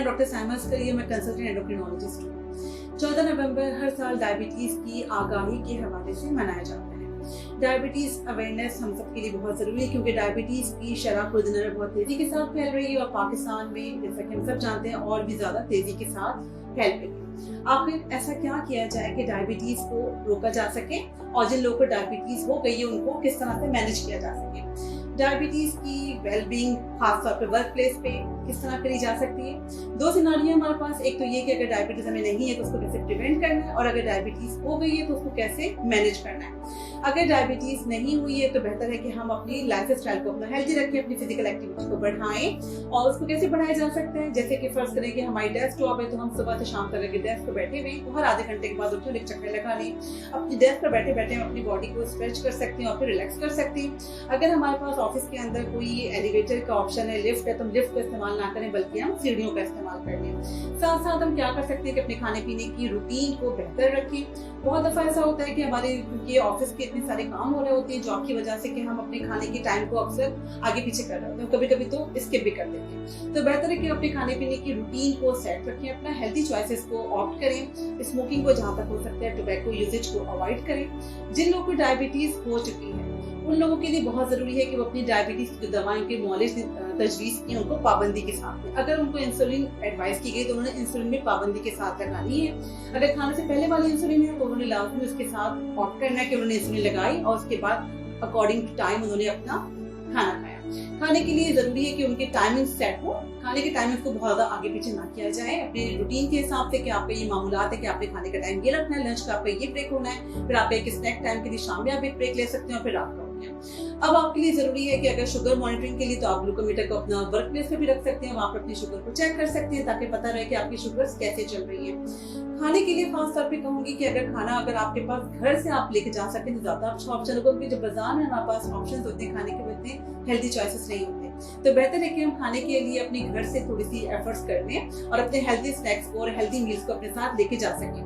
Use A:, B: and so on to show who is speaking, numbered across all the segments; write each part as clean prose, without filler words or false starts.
A: Doctor Saima अस्करिया, मैं consultant endocrinologist हूँ। 14 नवंबर हर साल डायबिटीज की आगाही के हवाले से मनाया जाता है। डायबिटीज अवेयरनेस हम सबके लिए बहुत जरूरी है, क्योंकि डायबिटीज की शरह खुद दुनिया में बहुत तेजी के साथ फैल रही है और पाकिस्तान में, जैसा कि हम सब जानते हैं, और भी ज्यादा तेजी के साथ फैल रही है। आखिर ऐसा क्या किया जाए कि डायबिटीज को रोका जा सके, और जिन लोगों को डायबिटीज हो गई है उनको किस तरह से मैनेज किया जा सके। डायबिटीज की वेलबींग खासतौर पे वर्क प्लेस पे किस तरह करी जा सकती है। दो सिनारियो हमारे पास, एक तो ये कि अगर डायबिटीज हमें नहीं है तो उसको कैसे प्रिवेंट करना है, और अगर डायबिटीज हो गई है तो उसको कैसे मैनेज करना है। अगर डायबिटीज नहीं हुई है तो बेहतर है कि हम अपनी लाइफ स्टाइल को अपना हेल्दी रखें, अपनी फिजिकल एक्टिविटी को बढ़ाएं। और उसको कैसे बढ़ाया जा सकता है, जैसे कि फर्ज करें कि हमारी डेस्क जॉब है तो हम सुबह से शाम तक अगर डेस्क पर बैठे हुए तो हर आधे घंटे के बाद उठे एक चक्कर लगा लें। अपनी डेस्क पर बैठे बैठे हम अपनी बॉडी को स्ट्रेच कर सकते हैं और फिर रिलैक्स कर सकते हैं। अगर हमारे पास ऑफिस के अंदर कोई एलिवेटर का ऑप्शन है, लिफ्ट है, तो हम लिफ्ट का इस्तेमाल ना करें बल्कि हम सीढ़ियों का इस्तेमाल कर लें। साथ साथ हम क्या कर सकते हैं कि अपने खाने पीने की रूटीन को बेहतर रखें। बहुत दफा ऐसा होता है कि हमारे ऑफिस के इतने सारे काम हो रहे होते हैं जॉब की वजह से कि हम अपने खाने की टाइम को अक्सर आगे पीछे कर रहे होते हैं, कभी कभी तो स्किप भी कर देते हैं। तो बेहतर है कि अपने खाने पीने की रूटीन को सेट रखें, अपना हेल्दी चॉइसेस को ऑप्ट करें, स्मोकिंग को जहां तक हो सकता है टोबैको यूजेज को अवॉइड करें। जिन लोगों को डायबिटीज हो चुकी है उन लोगों के लिए बहुत जरूरी है कि वो अपनी डायबिटीज की दवाएं की मौलिक तजवीज की उनको पाबंदी के साथ है। अगर उनको इंसुलिन एडवाइस की गई तो उन्होंने इंसुलिन में पाबंदी के साथ लगानी है। अगर खाने से पहले वाली इंसुलिन है तो उन्होंने लाजमी उसके साथ ऑप्ट करना है कि उन्होंने इंसुलिन लगाई और उसके बाद अकॉर्डिंग टू टाइम उन्होंने अपना खाना खाया। खाने के लिए जरूरी है कि उनकी टाइमिंग सेट हो, खाने के टाइमिंग को बहुत ज्यादा आगे पीछे ना किया जाए। अपने रूटीन के हिसाब से कि आपका ये मामूलात है कि आपने खाने का टाइम ये रखना है, लंच का आपका ये ब्रेक होना है, फिर आप एक स्नैक टाइम के लिए शाम में आप एक ब्रेक ले सकते हैं और फिर रात का। अब आपके लिए जरूरी है कि अगर शुगर मॉनिटरिंग के लिए तो आप ग्लूकोमीटर को अपना वर्क प्लेस पे भी रख सकते हैं, वहां पर अपनी शुगर को चेक कर सकते हैं ताकि पता रहे कि आपकी शुगर कैसे चल रही है। खाने के लिए खास तौर पे कहूंगी कि अगर आपके पास घर से आप लेके जा सके तो ज्यादा अच्छा ऑप्शन होगा, क्योंकि जब बाजार में हमारे पास ऑप्शन होते हैं खाने के इतने हेल्दी चॉइसेस नहीं होते। तो बेहतर है कि हम खाने के लिए अपने घर से थोड़ी सी एफर्ट्स कर लें और अपने हेल्दी स्नैक्स को और हेल्दी मील्स को अपने साथ लेके जा सकें।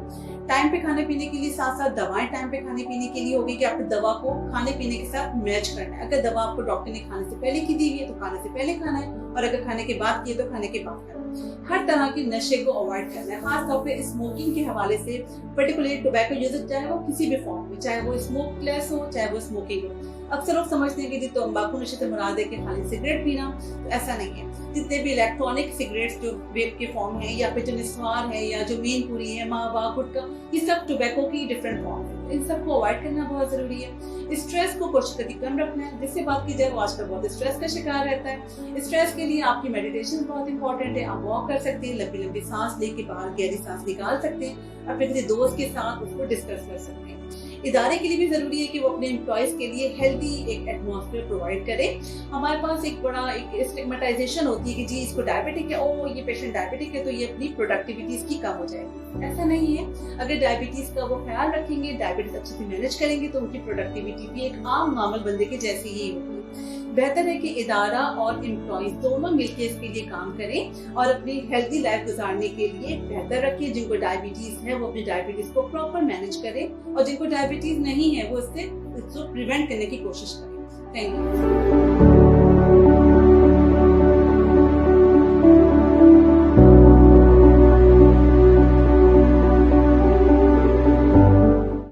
A: टाइम पे खाने पीने के लिए, साथ साथ दवाएं टाइम पे खाने पीने के लिए होगी कि आपको दवा को खाने पीने के साथ मैच करना है। अगर दवा आपको डॉक्टर ने खाने से पहले की दी है तो खाने से पहले खाना है, और अगर खाने के बाद की है तो खाने के बाद खाना है। हर तरह के नशे को अवॉइड करना है, खास तौर पे स्मोकिंग के हवाले से। पर्टिकुलरली टोबैको यूजेज चाहे वो किसी भी फॉर्म में, चाहे वो स्मोकलेस हो चाहे वो स्मोकिंग हो। अक्सर लोग समझते हैं कि तंबाकू नशे से मुराद है कि खाली सिगरेट पीना, तो ऐसा नहीं है। जितने भी इलेक्ट्रॉनिक सिगरेट्स जो वेप के फॉर्म है, या फिर जो निस्वार है, या जो मेन पूरी है, मावा, गुटखा, ये सब टोबैको की डिफरेंट फॉर्म है। इन सबको अवॉइड करना बहुत जरूरी है। स्ट्रेस को कोशिश करके कम रखना है। जिससे बात की जाए वो आजकल बहुत स्ट्रेस का शिकार रहता है। स्ट्रेस के लिए आपकी मेडिटेशन बहुत इंपॉर्टेंट है। आप वॉक कर सकते हैं, लंबी लंबी सांस लेके बाहर गहरी सांस निकाल सकते हैं, अपने किसी दोस्त के साथ उसको डिस्कस कर सकते हैं। इदारे के लिए भी जरूरी है कि वो अपने एम्प्लॉयज के लिए हेल्दी एक एटमॉस्फेयर प्रोवाइड करे। हमारे पास एक स्टिग्मेटाइजेशन होती है कि जी इसको डायबिटिक है, ओ ये पेशेंट डायबिटिक है तो ये अपनी प्रोडक्टिविटी इसकी कम हो जाएगी। ऐसा नहीं है। अगर डायबिटीज का वो ख्याल रखेंगे, डायबिटीज अच्छे से मैनेज करेंगे तो उनकी प्रोडक्टिविटी भी एक आम नॉर्मल बंदे के जैसी ही होगी। बेहतर है कि इदारा और एम्प्लॉयज दोनों मिलकर इसके लिए काम करें और अपनी हेल्दी लाइफ गुजारने के लिए बेहतर रखें। जिनको डायबिटीज है वो अपनी डायबिटीज को प्रॉपर मैनेज करें, और जिनको डायबिटीज नहीं है वो इसको प्रिवेंट करने की कोशिश करें। Thank you.